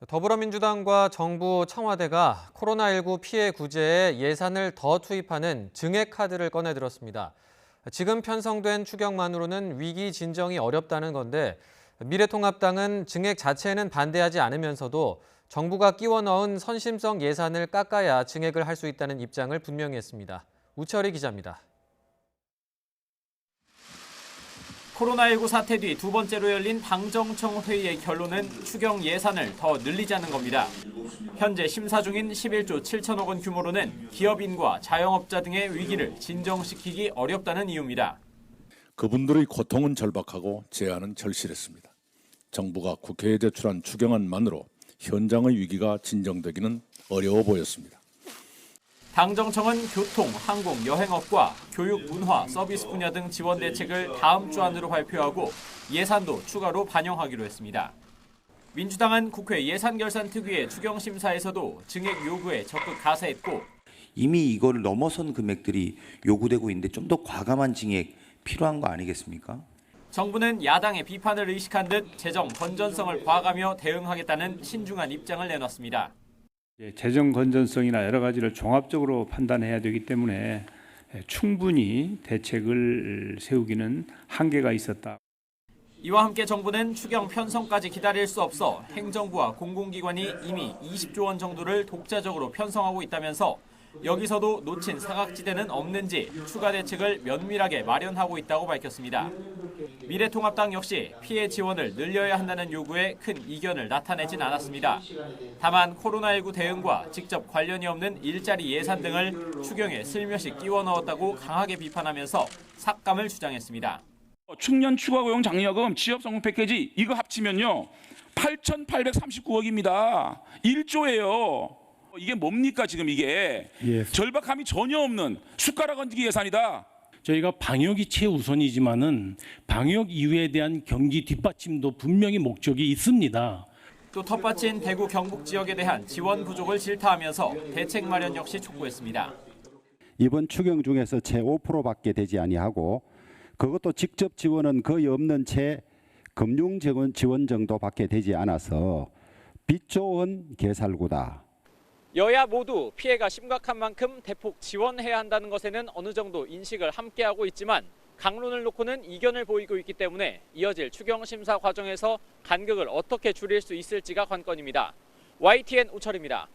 더불어민주당과 정부, 청와대가 코로나19 피해 구제에 예산을 더 투입하는 증액카드를 꺼내들었습니다. 지금 편성된 추경만으로는 위기 진정이 어렵다는 건데 미래통합당은 증액 자체에는 반대하지 않으면서도 정부가 끼워 넣은 선심성 예산을 깎아야 증액을 할 수 있다는 입장을 분명히 했습니다. 우철희 기자입니다. 코로나19 사태 뒤 두 번째로 열린 당정청 회의의 결론은 추경 예산을 더 늘리자는 겁니다. 현재 심사 중인 11조 7천억 원 규모로는 기업인과 자영업자 등의 위기를 진정시키기 어렵다는 이유입니다. 그분들의 고통은 절박하고 제안은 절실했습니다. 정부가 국회에 제출한 추경안만으로 현장의 위기가 진정되기는 어려워 보였습니다. 당정청은 교통, 항공, 여행업과 교육, 문화, 서비스 분야 등 지원 대책을 다음 주 안으로 발표하고 예산도 추가로 반영하기로 했습니다. 민주당은 국회 예산결산특위의 추경심사에서도 증액 요구에 적극 가세했고 이미 이걸 넘어선 금액들이 요구되고 있는데 좀 더 과감한 증액 필요한 거 아니겠습니까? 정부는 야당의 비판을 의식한 듯 재정 건전성을 봐가며 대응하겠다는 신중한 입장을 내놨습니다. 재정 건전성이나 여러 가지를 종합적으로 판단해야 되기 때문에 충분히 대책을 세우기는 한계가 있었다. 이와 함께 정부는 추경 편성까지 기다릴 수 없어 행정부와 공공기관이 이미 20조 원 정도를 독자적으로 편성하고 있다면서 여기서도 놓친 사각지대는 없는지 추가 대책을 면밀하게 마련하고 있다고 밝혔습니다. 미래통합당 역시 피해 지원을 늘려야 한다는 요구에 큰 이견을 나타내진 않았습니다. 다만 코로나19 대응과 직접 관련이 없는 일자리 예산 등을 추경에 슬며시 끼워 넣었다고 강하게 비판하면서 삭감을 주장했습니다. 청년 추가 고용 장려금, 취업 성공 패키지 이거 합치면요 8,839억입니다. 1조예요. 이게 뭡니까 지금 이게 절박함이 전혀 없는 숟가락 얹기 예산이다. 저희가 방역이 최우선이지만은 방역 이후에 대한 경기 뒷받침도 분명히 목적이 있습니다. 또 텃밭인 대구 경북 지역에 대한 지원 부족을 질타하면서 대책 마련 역시 촉구했습니다. 이번 추경 중에서 채 5%밖에 되지 아니하고 그것도 직접 지원은 거의 없는 채 금융 지원 정도밖에 되지 않아서 빚 좋은 개살구다. 여야 모두 피해가 심각한 만큼 대폭 지원해야 한다는 것에는 어느 정도 인식을 함께하고 있지만 강론을 놓고는 이견을 보이고 있기 때문에 이어질 추경 심사 과정에서 간격을 어떻게 줄일 수 있을지가 관건입니다. YTN 우철입니다.